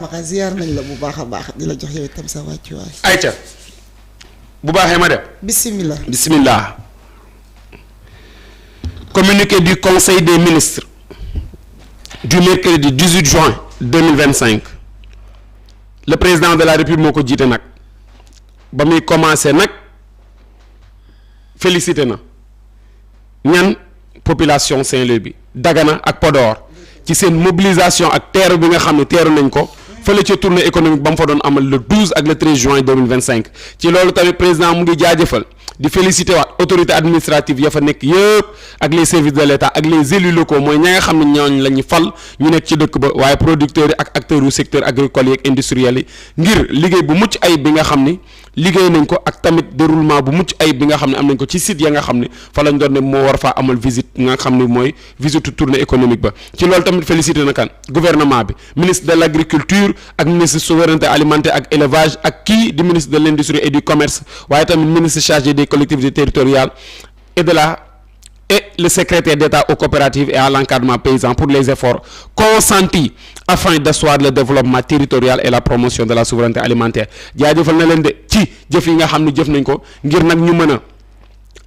waxa ziar nañ la bu baax a baax di la jox yow itam sa wàccuwaay. ayca bu baaxee ma dem. bismillah. Communiqué du Conseil des ministres du mercredi 18 juin 2025 le président de la République moo ko jiite nag ba muy commencé nag félicité na ñan population Saint-Louis bi Dagana ak Podor ci seen mobilisation ak teeru bi nga xam ne teeru nañ ko fële ca tournée économique ba mu fa doon amal le 12 ak le 13 juin 2025 ci loolu tamit président mu ngi jaajëfal di féliciter waat autorité administrative ya fa nekk yëpp ak les services de l'État ak les élus locaux mooy ña nga xam ne ñooñ la ñu fal ñu nekk ci dëkk ba waaye producteurs yi ak acteurs yu secteur agricole yi ak industriel yi ngir liggéey bu mucc ayib bi nga xam ni liggéey nañ ko ak tamit déroulement bu mucc ayib bi nga xam ne am nañ ko ci site ya nga xam ne fa lañ doon ne moo war faa amal visite nga xam ne mooy visite tournée économique ba ci loolu tamit félicité na kan gouvernement bi ministre de l'agriculture ak ministre souveraineté alimentaire ak élevage ak kii di ministre de l'industrie et du commerce waaye tamit ministre chargé des collectivités territoriales et le secrétaire d'État aux coopératives et à l'encadrement paysan pour les efforts consentis afin d'asseoir le développement territorial et la promotion de la souveraineté alimentaire jaajëfal na leen de ci jëf yi nga xam ne jëf nañ ko ngir nag ñu mën a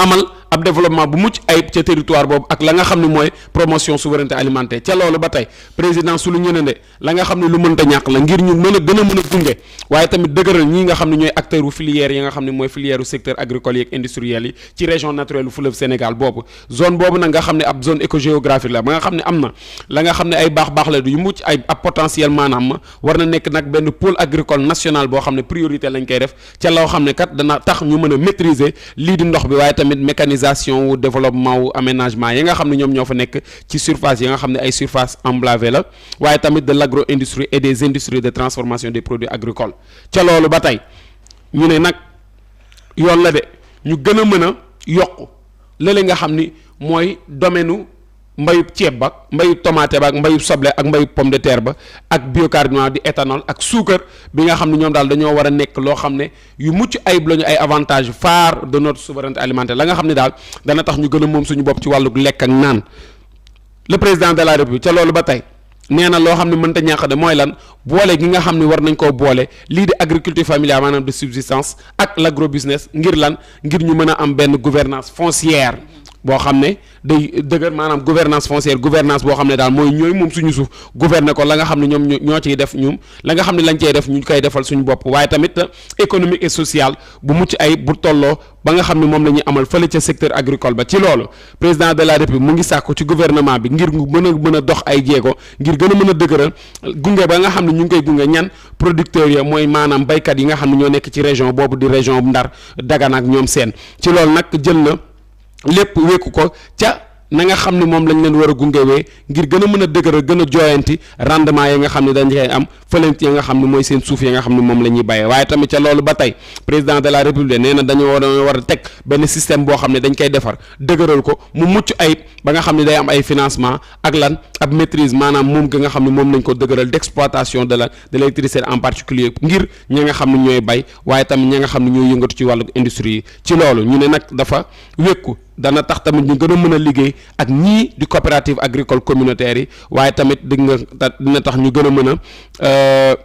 amal ab développement bu mucc ayib ca territoire boobu ak la nga xam ne mooy promotion souveraineté alimentaire ca loolu ba tey président su lu ñënande la nga xam ne lu mënta ñàkk la ngir ñu mën a gën a mën a gunge waaye tamit dëgëral ñii nga xam ne ñooy acteurs u filière yi nga xam ne mooy filière u secteur agricole yi ak industriel yi ci région naturelle u fleuve Sénégal boobu zone boobu nag nga xam ne ab zone écogéographique la ba nga xam ne am na la nga xam ne ay baax la du yu mucc ay ab potentiel maanaam war na nekk nag benn pôle agricole national boo xam ne priorité lañ koy def ca loo xam ne kat dana tax ñu mën a maîtriser lii di ndox bi waaye tamit mécanisation wu développement wu aménagement yi nga xam ne ñoom ñoo fa nekk ci surface yi nga xam ne ay surface emblavée la waaye tamit de l'agro-industrie et des industries de transformation des produits agricoles ca loolu ba tey ñu ne nag yoon la de ñu gën a mën a yokk lële nga xam ni mooy domaine mbayub ceeb ba mbayub tomate ba ak mbayub soble ak mbayub pomme de terre ba ak biocarburant di éthanol ak suukar bi nga xam ne ñoom daal dañoo war a nekk loo xam ne yu mucc ayib lañu ay avantages phares de notre souveraineté alimentaire la nga xam ne daal dana tax ñu gën a moom suñu bopp ci wàllu lekk ak naan le président de la République ca loolu ba tey nee na loo xam ne mënta ñàkk de mooy lan boole gi nga xam ne war nañ koo boole lii di agriculture familiale maanaam de subsistance ak l'agrobusiness ngir lan ngir ñu mën a am benn gouvernance foncière boo xam ne day dëgër maanaam gouvernance foncière gouvernance boo xam ne daal mooy ñooy moom suñu suuf gouverner ko la nga xam ne ñoom ñoo ciy def ñoom la nga xam ne lañ cey def ñu koy defal suñu bopp waaye tamit économique et social bu mucc ay bu tolloo ba nga xam ne moom la ñuy amal fële ca secteur agricole ba ci loolu président de la République mu ngi sàkku ci gouvernement bi ngir mën a dox ay jéego ngir gën a mën a dëgëral gunge ba nga xam ne ñu ngi koy gunge ñan producteurs yi mooy maanaam baykat yi nga xam ne ñoo nekk ci région boobu di région Ndar Dagana ak ñoom seen ci loolu nag jël na lépp wékku ko ca na nga xam ne moom lañ leen war a gungewee ngir gën a mën a dëgëral gën a jooyanti rendement yi nga xam ne dañ koy am fële yi nga xam ne mooy seen suuf yi nga xam ne moom la ñuy bayee waaye tamit ca loolu ba tey président de la République nee na dañoo war a teg benn système boo xam ne dañ koy defar dëgëral ko mu mucc ayib ba nga xam ne day am ay financement ak lan ab maîtrise maanaam moom ga nga xam ne moom lañ ko dëgëral d'exploitation de l'électricité en particulier ngir ñi nga xam ne ñooy bay waaye tamit ñi nga xam ne ñooy yëngatu ci wàllu industrie yi ci loolu ñu ne nag dafa wékku dana tax tamit ñu gën a mën a liggéey ak ñii di coopérative agricole communautaire yi waaye tamit dina tax ñu gën a mën a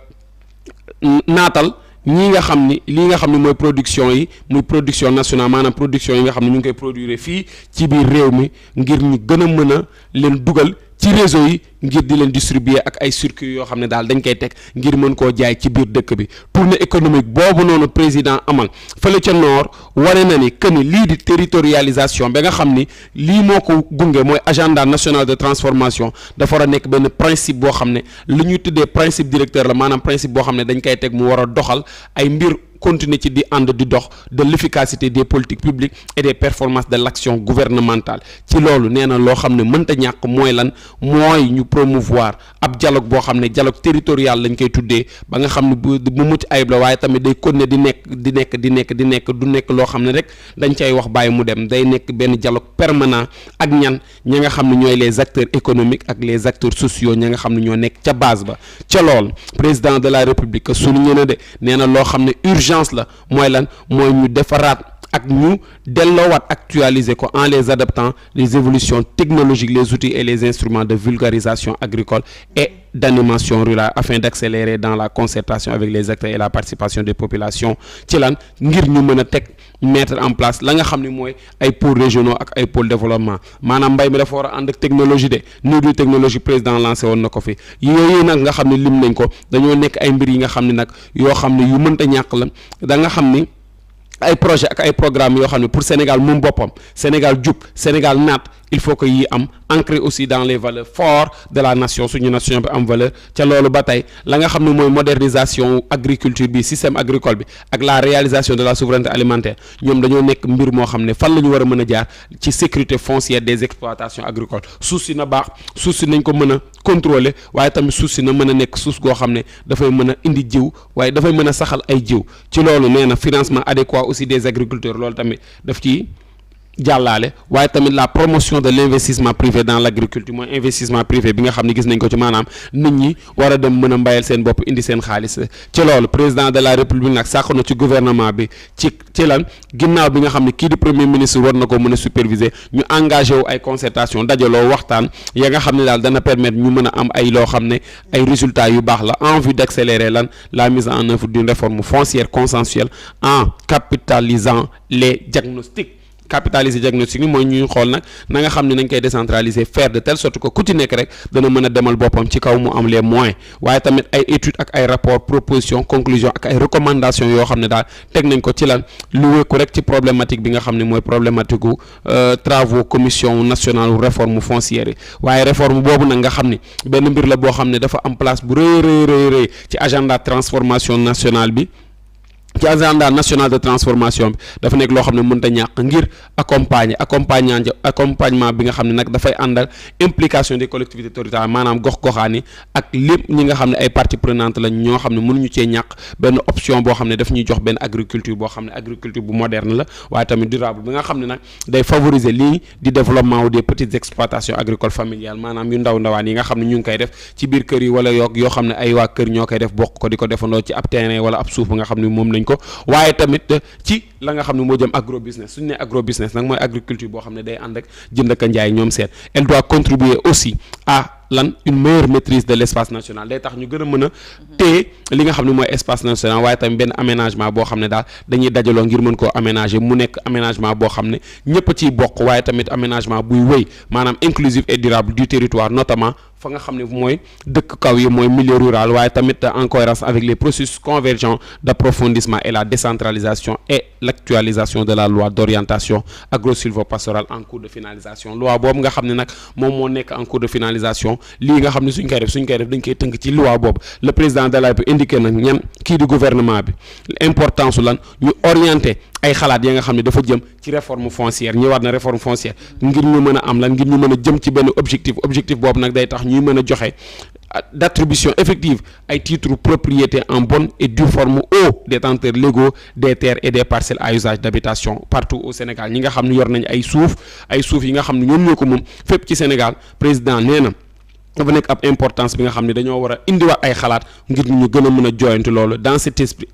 naatal ñii nga xam ni lii nga xam ne mooy production yi muy production nationale maanaam production yi nga xam ne ñu ngi koy produire fii ci biir réew mi ngir ñu gën a mën a leen dugal ci réseau yi ngir di leen distribuer ak ay circuits yoo xam ne daal dañ koy teg ngir mën koo jaay ci biir dëkk bi tournée économique boobu noonu président amal fële ca nord wane na ni que ni lii di territorialisation ba nga xam ni lii moo ko gunge mooy agenda national de transformation dafa war a nekk benn principe boo xam ne li ñuy tuddee principe directeur la maanaam principe boo xam ne dañ koy teg mu war a doxal ay mbir continuer ci di ànd di dox de l'efficacité des politiques publiques et des performances de l'action gouvernementale ci loolu nee na loo xam ne mënta ñàkk mooy lan mooy ñu promouvoir ab dialogue boo xam ne dialogue territorial lañ koy tuddee ba nga xam ne bu mucc ayib la waaye tamit day continuer di nekk du nekk loo xam ne rek dañ cay wax bàyyi mu dem day nekk benn dialogue permanent ak ñi nga xam ne ñooy les acteurs économiques ak les acteurs sociaux ñi nga xam ne ñoo nekk ca base ba ca loolu président de la République souligné na de nee na loo xam ne urgence la mooy lan mooy ñu defaraat ak ñu delloowaat actualiser ko en les adaptant les évolutions technologiques, les outils et les instruments de vulgarisation agricole et d'animation rurale afin d'accélérer dans la concertation avec les acteurs et la participation des populations ci lan ngir ñu mën a mettre en place la nga xam ne mooy ay pôles régionaux ak ay pôles développement maanaam mbay mi dafa war a ànd ak technologie de new technologie président lancé woon na ko fi yooyu nag nga xam ne lim nañ ko dañoo nekk ay mbir yi nga xam ne nag yoo xam ne yu mënta ñàkk la da nga xam ni ay projet ak ay programme yoo xam ne pour Sénégal moom boppam Sénégal jub Sénégal naat il faut que yi am ancré aussi dans les valeurs fortes de la nation suñu nation bi am valeur ca loolu ba tey la nga xam ne mooy modernisation agriculture bi système agricole bi ak la réalisation de la souveraineté alimentaire ñoom dañoo nekk mbir moo xam ne fan la ñu war a mën a jaar ci sécurité foncière des exploitations agricoles suuf si na baax suuf si nañ ko mën a contrôler waaye tamit suuf si na mën a nekk suuf goo xam ne dafay mën a indi jiw waaye dafay mën a saxal ay jiw ci loolu nee na financement adéquat aussi des agriculteurs loolu tamit daf ci jàllaale waaye tamit la promotion de l'investissement privé dans l'agriculture mooy investissement privé bi nga xam ne gis nañ ko ci maanaam nit ñi war a dem mën a mbayal seen bopp indi seen xaalis ci loolu président de la république nag sàkk na ci gouvernement bi ci lan ginnaaw bi nga xam ne kii di premier ministre war na ko mën a superviser ñu engagé wu ay concertation dajaloo waxtaan ya nga xam ne daal dana permettre ñu mën a am ay loo xam ne ay résultats yu baax la en vue d'accélérer la mise en œuvre d'une réforme foncière consensuelle en capitalisant les diagnostics capitaliser diagnostic bi mooy ñuy xool nag na nga xam ne nañ koy décentraliser faire de telle sorte que ku ci nekk rek dana mën a demal boppam ci kaw mu am les moyens waaye tamit ay études ak ay rapports propositions conclusions ak ay recommandations yoo xam ne daal teg nañ ko ci lan lu wékku rek ci problématique bi nga xam ne mooy problématique gu travaux commission nationale réforme foncière yi waaye réforme boobu nag nga xam ne benn mbir la boo xam ne dafa am place bu rëy ci agenda transformation nationale bi ci agenda national de transformation bi dafa nekk loo xam ne mënta ñàkk ngir accompagnement bi nga xam ne nag dafay àndal implication des collectivités territoriales maanaam gox-goxaan yi ak lépp ñi nga xam ne ay parties prenantes lañ ñoo xam ne mënuñu cee ñàkk benn option boo xam ne daf ñuy jox benn agriculture boo xam ne agriculture bu moderne la waaye tamit durable bi nga xam ne nag day favoriser lii di développement wu des petites exploitations agricoles familiales maanaam yu ndawaan yi nga xam ne ñu ngi koy def ci biir kër yi wala yoo xam ne ay waa kër ñoo koy def bokk ko di ko defandoo ci ab terrain wala ab suuf ba nga xam ne moom lañ ko waaye tamit ci la nga xam ne moo jëm agro business suñu ne agro business nag mooy agriculture boo xam ne day ànd ak jënd ak njaay ñoom seet elle doit contribuer aussi à une meilleure maîtrise de l'espace national day tax ñu gën a mën a téye li nga xam ne mooy espace national waaye tamit benn aménagement boo xam ne daal dañuy dajaloo ngir mën koo aménager mu nekk aménagement boo xam ne ñëpp a ciy bokk waaye tamit aménagement buy wëy maanaam inclusif et durable du territoire notamment fa nga xam ne mooy dëkk kaw yi mooy milieu rural waaye tamit en cohérence avec les processus convergents d'approfondissement et la décentralisation et l'actualisation de la loi d'orientation agro-sylvo-pastorale en cours de finalisation loi boobu nga xam ne nag moom moo nekk en cours de finalisation lii nga xam ne suñ koy def dañ koy tënk ci loi boobu le président de la République indiqué nag ñan kii di gouvernement bi importance su lan ñu orienté ay xalaat ya nga xam ne dafa jëm ci réforme foncière ñëwaat na réforme foncière ngir ñu mën a am lan ngir ñu mën a jëm ci benn objectif boobu nag day tax ñuy mën a joxe d'attribution effective ay titres propriété en bonne et due forme aux détenteurs légaux des terres et des parcelles à usage d'habitation partout au Sénégal ñi nga xam ne yor nañ ay suuf yi nga xam ne ñoom ñoo ko moom fépp ci Sénégal président nee na dafa nekk ab importance bi nga xam ne dañoo war a indiwaat ay xalaat ngir ñu gën a mën a joyanti loolu dans cet esprit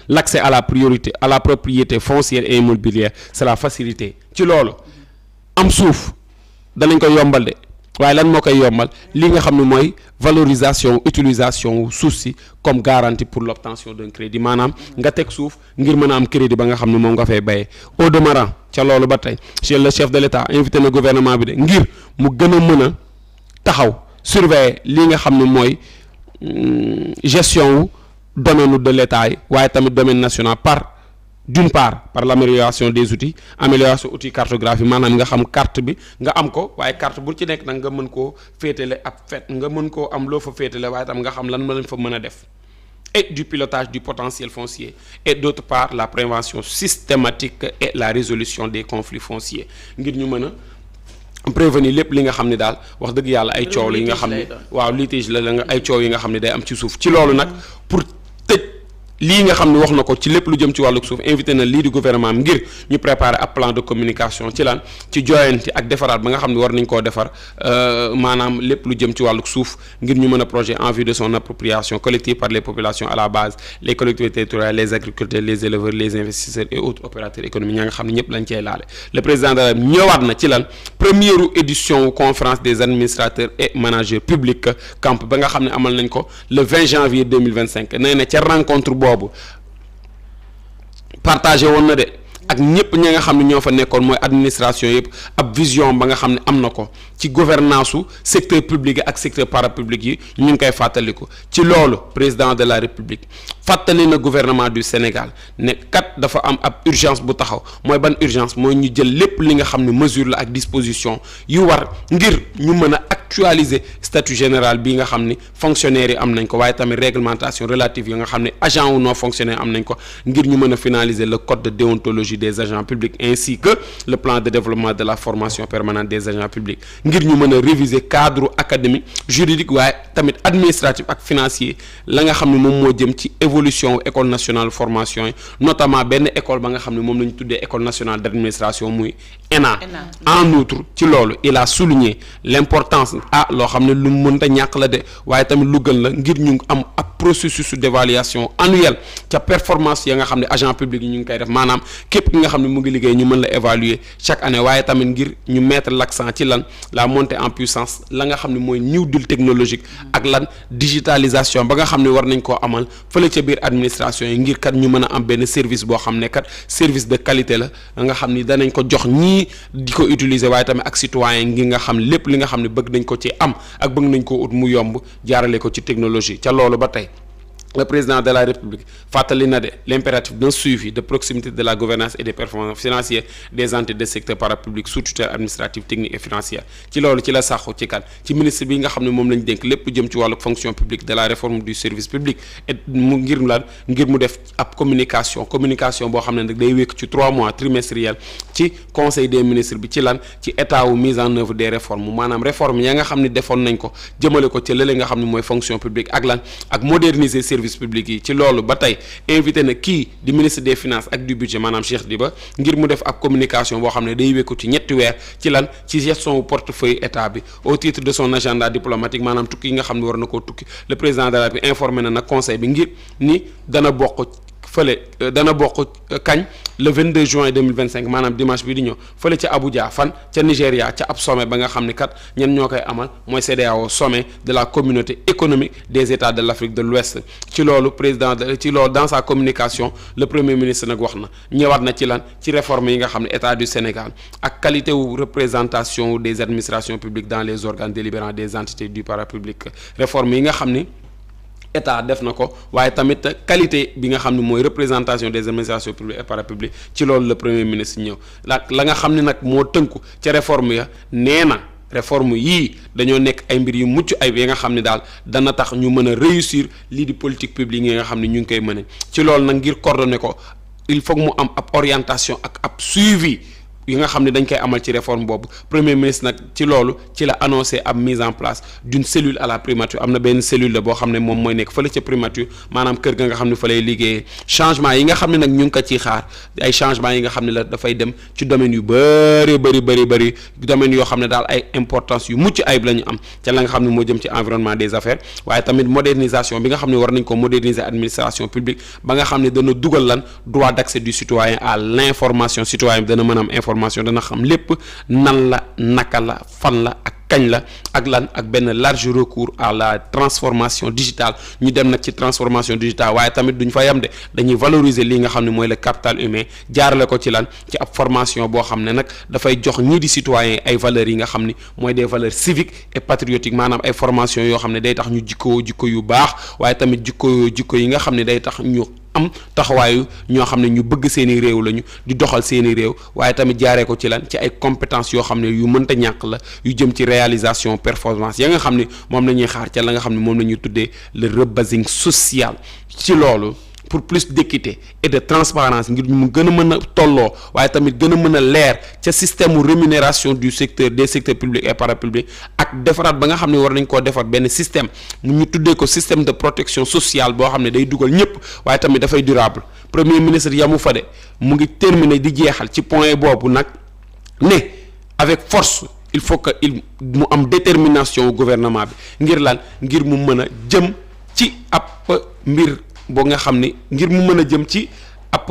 l'accès à la propriété foncière et immobilière c'est la facilité ci loolu am suuf danañ ko yombal de waaye lan moo koy yombal li nga xam ne mooy valorisation utilisation suuf si comme garantie pour l'obtention d'un crédit maanaam nga teg suuf ngir mën a am crédit ba nga xam ne moom nga fay bayee au demeurant ca loolu ba tey chez le chef de l'État invité na gouvernement bi de ngir mu gën a mën a taxaw surveiller li nga xam ne mooy gestion wu domaine de l'État yi waaye tamit domaine national d'une part par l'amélioration des outils cartographie maanaam nga xam carte bi nga am ko waaye carte bu ci nekk nag nga mën koo féetale ab nga mën koo am loo fa féetale waaye tam nga xam lan lañ fa mën a def et du pilotage du potentiel foncier et d'autre part la prévention systématique et la résolution des conflits fonciers ngir ñu mën a prévenir lépp li nga xam ne daal wax dëgg yàlla ay coow la yi nga xam ne waaw litige la nga ay coow yi nga xam ne day am ci suuf ci loolu nag pour tëj lii nga xam ne wax na ko ci lépp lu jëm ci wàllu suuf invité na lii di gouvernement am ngir ñu préparer ab plan de communication ci lan ci joyanti ak defaraat ba nga xam ne war nañ koo defar maanaam lépp lu jëm ci wàllu suuf ngir ñu mën a projet en vue de son appropriation collective par les populations à la base les collectivités territoriales les agriculteurs les éleveurs les investisseurs et autres opérateurs économiques ña nga xam ne ñëpp lañ cey laale le président de la ñëwaat na ci lan première édition conférence des administrateurs et managers publics camp ba nga xam ne amal nañ ko le 20 janvier 2025 nee na ca rencontre boobu partagé woon na de ak ñëpp ña nga xam ne ñoo fa nekkoon mooy administration yëpp ab vision ba nga xam ne am na ko ci gouvernance su secteur public ak secteur parapublic yi ñu ngi koy fàttaliku ci loolu président de la république fàttali na gouvernement du Sénégal ne kat dafa am ab urgence bu taxaw mooy ban urgence mooy ñu jël lépp li nga xam ne mesure la ak disposition yu war ngir ñu mën a actualiser statut général bi nga xam ni fonctionnaires yi am nañ ko waaye tamit réglementation relative yi nga xam ne agent ou non fonctionnaire am nañ ko ngir ñu mën a finaliser le code de déontologie des agents publics ainsi que le plan de développement de la formation permanente des agents publics ngir ñu mën a réviser cadre académique juridique waaye tamit administratif ak financier la nga xam ne moom moo jëm ci évolution école nationale formation yi notamment benn école ba nga xam ne moom la ñu tuddee école nationale d'administration muy ENA. En outre ci loolu il a souligné l'importance loo xam ne lu mënta ñàkk la de waaye tamit lu gën la ngir ñu am ab processus d'évaluation annuel ca performance ya nga xam ne agent public yi ñu ngi koy def maanaam képp ki nga xam ne mu ngi liggéey ñu mën la évaluer chaque année waaye tamit ngir ñu mettre l'accent ci lan la montée en puissance la nga xam ne mooy new deal technologique ak lan digitalisation ba nga xam ne war nañ koo amal fële ca biir administration yi ngir kat ñu mën a am benn service boo xam ne kat service de qualité la nga xam ni danañ ko jox ñii di ko utiliser waaye tamit ak citoyen ngi nga xam lépp li nga xam ne bëgg nañ ko ci am ak bëgg nañ ko ut mu yomb jaarale ko ci technologie ca loolu ba tey le président de la République fàttali na de l'impératif d'un suivi de proximité de la gouvernance et des performances financières des entités de secteur parapublic sous tutelle administrative technique et financière ci loolu ci la saxu ci kan ci ministre bi nga xam ne moom lañ dénk lépp jëm ci wàllu fonction publique de la réforme du service public et mu ngir mu def ab communication boo xam ne nag day wékk ci 3 mois trimestriel ci conseil des ministres bi ci lan ci état wu mise en œuvre des réformes maanaam réforme ya nga xam ne defoon nañ ko jëmale ko ci lële nga xam ne mooy fonction publique ak lan ak moderniser service public yi ci loolu ba tey invité na kii di ministre des finances ak du budget maanaam Cheikh Diba ngir mu def ab communication boo xam ne day wékku ci ñetti weer ci lan ci gestion portefeuille état bi au titre de son agenda diplomatique maanaam tukki yi nga xam ne war na koo tukki le président de la République informé na nag conseil bi ngir ni dana bokk kañ le 22 juin 2025 maanaam dimanche bi di ñëw fële ca Abuja fan ca Nigéria ca ab sommet ba nga xam ni kat ñen ñoo koy amal mooy CEDEAO sommet de la communauté économique des états de l'Afrique de l'Ouest ci loolu dans sa communication le premier ministre nag wax na ñëwaat na ci lan ci réforme yi nga xam ne état du Sénégal ak qualité wu représentation des administrations publiques dans les organes délibérants des entités du parapublic réforme yi nga xam ni état def na ko waaye tamit qualité bi nga xam ne mooy représentation des administrations publiques et parapubliques ci loolu le premier ministre ñëw la nga xam ne nag moo tënku ca réforme ya nee na réforme yii dañoo nekk ay mbir yu mucc ay yi nga xam ne daal dana tax ñu mën a réussir lii di politique publique yi nga xam ne ñu ngi koy mëne ci loolu nag ngir coordonner ko il faut mu am ab orientation ak ab suivi yi nga xam ne dañ koy amal ci réforme boobu premier ministre nag ci loolu ci la annoncé ab mise en place d'une cellule à la primature am na benn cellule la boo xam ne moom mooy nekk fële ca primature maanaam kër ga nga xam ne fa lay liggéeyee changement yi nga xam ne nag ñu ngi ko ciy xaar ay changement yi nga xam ne la dafay dem ci domaine yu bëri domaine yoo xam ne daal ay importance yu mucc ayib la ñu am ca la nga xam ne moo jëm ci environnement des affaires waaye tamit modernisation bi nga xam ne war nañ ko moderniser administration publique ba nga xam ne dana dugal lan droit d'accès du citoyen à l'information citoyen bi dana mën a am information dana xam lépp nan la naka la fan la ak kañ la ak lan ak benn large recours à la transformation digitale ñu dem nag ci transformation digitale waaye tamit duñ fa yam de dañuy valoriser lii nga xam ne mooy le capital humain jaarale ko ci lan ci ab formation boo xam ne nag dafay jox ñii di citoyens ay valeurs yi nga xam ni mooy des valeurs civiques et patriotiques maanaam ay formation yoo xam ne day tax ñu jikko yu baax waaye tamit jikko yi nga xam ne day tax ñu am taxawaayu ñoo xam ne ñu bëgg seeni réew lañu di doxal seeni réew waaye tamit jaaree ko ci lan ci ay compétences yoo xam ne yu mënta ñàkk la yu jëm ci réalisation performance ya nga xam ne moom la ñuy xaar ca la nga xam ne moom la ñuy tuddee le rebasing social ci loolu pour plus d'équité et de transparence ngir mu gën a mën a tolloo waaye tamit gën a mën a leer ca système mu rémunération du secteur des secteurs publics et parapublics ak defaraat ba nga xam ne war nañ koo defar benn système ñu tuddee ko système de protection sociale boo xam ne day dugal ñëpp waaye tamit dafay durable premier ministre yamu fa de mu ngi terminer di jeexal ci point boobu nag ne avec force il faut que mu am détermination gouvernement bi ngir lan ngir mu mën a jëm ci ab mbir boo nga xam ni ngir mu mën a jëm ci ab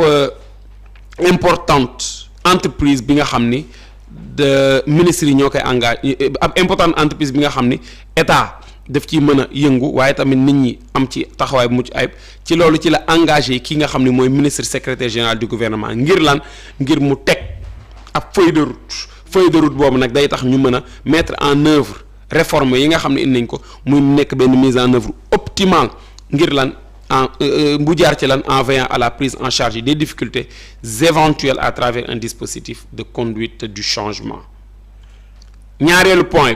importante entreprise bi nga xam ni de ministres yi ñoo koy engagé ab importante entreprise bi nga xam ni état daf ciy mën a yëngu waaye tamit nit ñi am ci taxawaay bu mucc ayib ci loolu ci la engagé ki nga xam ni mooy ministre secrétaire général du gouvernement ngir lan ngir mu teg ab feuille de route boobu nag day tax ñu mën a mettre en œuvre réforme yi nga xam ne indi nañ ko muy nekk benn mise en œuvre optimale ngir lan bu jaar ci lan en veillant à la prise en charge des difficultés éventuelles à travers un dispositif de conduite du changement. ñaareelu point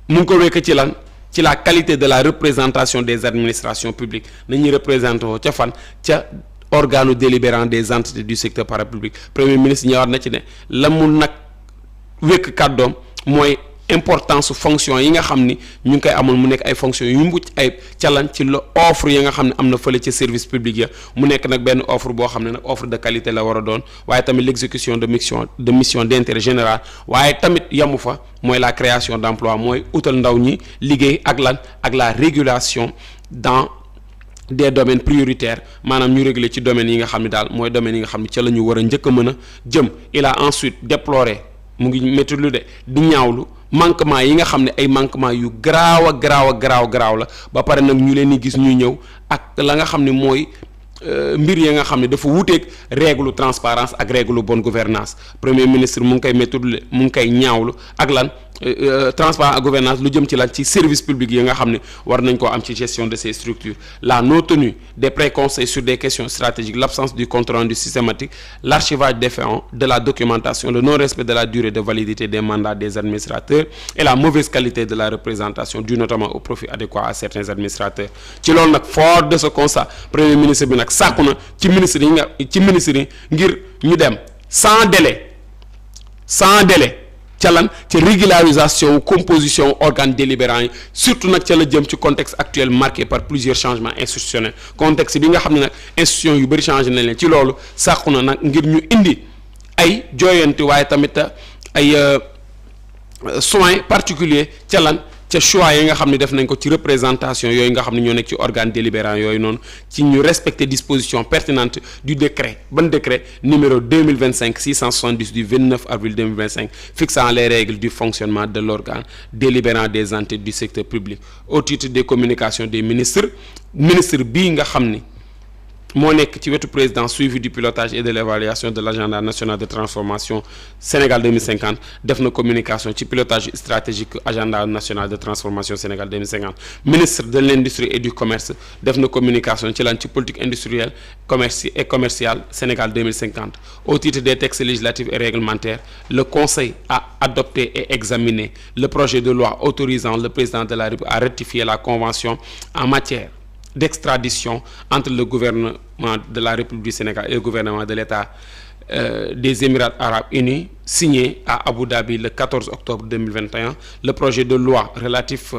bi mu ngi ko wekk ci lan ci la qualité de la représentation des administrations publiques nañuy représenté woo ca fan ca organe délibérant des entités du secteur parapublic premier ministre ñëwaat na ci ne la mu nag wekk kàddoom mooy importance su fonction yi nga xam ni ñu ngi koy amoon mu nekk ay fonctions yu mucc ay calan ci la offre yi nga xam ne am na fële ci service public ya mu nekk nag benn offre boo xam ne nag offre de qualité la war a doon waaye tamit l'exécution de mission d'intérêt général waaye tamit yamu fa mooy la création d'emploi mooy utal ndaw ñi liggéey ak lan ak la régulation dans des domaines prioritaires maanaam ñu réguler ci domaines yi nga xam ne daal mooy domaines yi nga xam ne ca la ñu war a njëkk a mën a jëm il a ensuite déploré mu ngi métti lu de di ñaawlu manquement yi nga xam ne ay manquement yu garaaw la ba pare nag ñu leen di gis ñuy ñëw ak la nga xam ne mooy mbir ya nga xam ne dafa wuuteeg règle transparence ak règle bonne gouvernance premier ministre mu ngi koy métti mu ngi koy ñaawlu ak lan transparence ak gouvernance lu jëm ci lan ci service public yi nga xam ne war nañ koo am ci gestion de ces structures la non tenue des préconseils sur des questions stratégiques l'absence du compte rendu systématique l'archivage défaillant de la documentation le non-respect de la durée de validité des mandats des administrateurs et la mauvaise qualité de la représentation due notamment au profit adéquat à certains administrateurs ci loolu nag fort de ce constat premier ministre bi nag sàkku na ci ministre yi ngir ñu dem sans délai ca lan ca régularisation composition organes délibérants yi surtout nag ca la jëm ci contexte actuel marqué par plusieurs changements institutionnels contexte bi nga xam ne nag institutions yu bëri changé nañ leen ci loolu sàkku na nag ngir ñu indi ay jooyanti waaye tamit ay soins particuliers ca lan ca choix yi nga xam ne def nañ ko ci représentation yooyu nga xam ne ñoo nekk ci organes délibérants yooyu noonu ci ñu respecter dispositions pertinentes du décret décret numéro 2025-670 du 29 avril 2025 fixant les règles du fonctionnement de l'organe délibérant des entités du secteur public au titre des communications des ministre bii nga xam ni moo nekk ci wetu président suivi du pilotage et de l'évaluation de l'agenda national de transformation Sénégal 2050 def na communication ci pilotage stratégique agenda national de transformation Sénégal 2050 ministre de l'industrie et du commerce def na communication ci lan ci politique industrielle commerciale Sénégal 2050 au titre des textes législatifs et réglementaires le conseil a adopté et examiné le projet de loi autorisant le président de la République à ratifier la convention en matière d'extradition entre le gouvernement de la République du Sénégal et le gouvernement de l'État des Émirats arabes unis signé à Abu Dhabi le 14 octobre 2021 le projet de loi relatif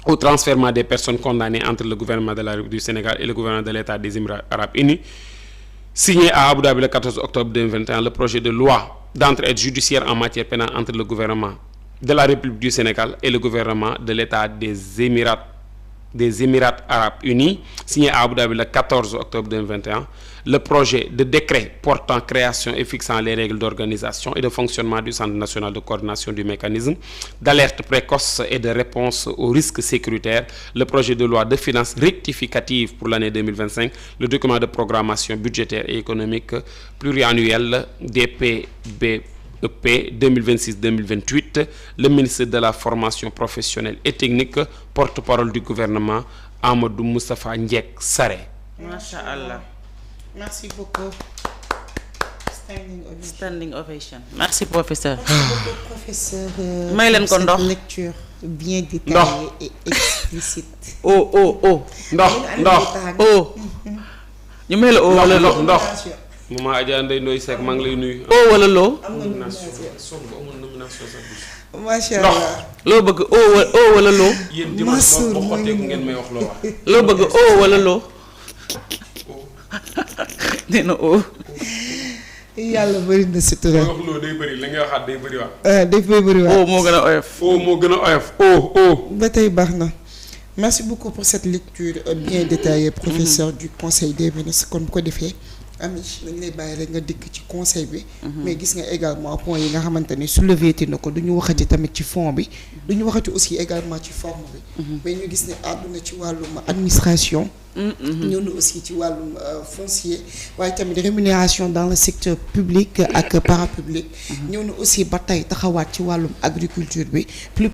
au transfèrement des personnes condamnées entre le gouvernement de la République du Sénégal et le gouvernement de l'État des Émirats arabes unis signé à Abu Dhabi le 14 octobre 2021 le projet de loi d'entraide judiciaire en matière pénale entre le gouvernement de la République du Sénégal et le gouvernement de l'État des Émirats arabes unis signé à Abu Dhabi le 14 octobre 2021 le projet de décret portant création et fixant les règles d'organisation et de fonctionnement du Centre national de coordination du mécanisme d'alerte précoce et de réponse aux risques sécuritaires le projet de loi de finances rectificative pour l'année 2025 le document de programmation budgétaire et économique pluriannuel DPB EP 2026-2028 le ministre de la formation professionnelle et technique porte-parole du gouvernement Amadou Moustapha Ndiek Sarré. Masha Allah. Merci beaucoup. Standing ovation. Merci professeur. Merci beaucoup professeur. May leen ko ndox lecture bien détaillée et explicite. ndox ñu may la o wala loo. ndox maman Adja Ndeye Ndoye Seck maa ngi lay nuyu. o wala loo. macha allah loo bëgg o wala loo. yéen jëmal soo ko xotteeku ngeen may wax loo wax. loo bëgg o wala loo. nee na o. yàlla bëri na sutura. wax loo day bëri li nga waxaat day bëri wax. dafay bëri waat. o moo gën a oyof. o moo gën a oyof o. ba tey baax na. merci beaucoup pour cette lecture bien détaillée professeur du conseil des ministres kon bu ko defee Ami dañ lay bàyyi rek nga dikk ci conseil bi mais gis nga également point yi nga xamante ni soulevé na ko du ñu waxati tamit ci fond bi du ñu waxati aussi également ci forme bi mais ñu gis ne àdduna ci wàllum administration ñëw na aussi ci wàllum foncier waaye tamit rémunération dans le secteur public ak parapublic ñëw na aussi ba tey taxawaat ci wàllum agriculture bi plus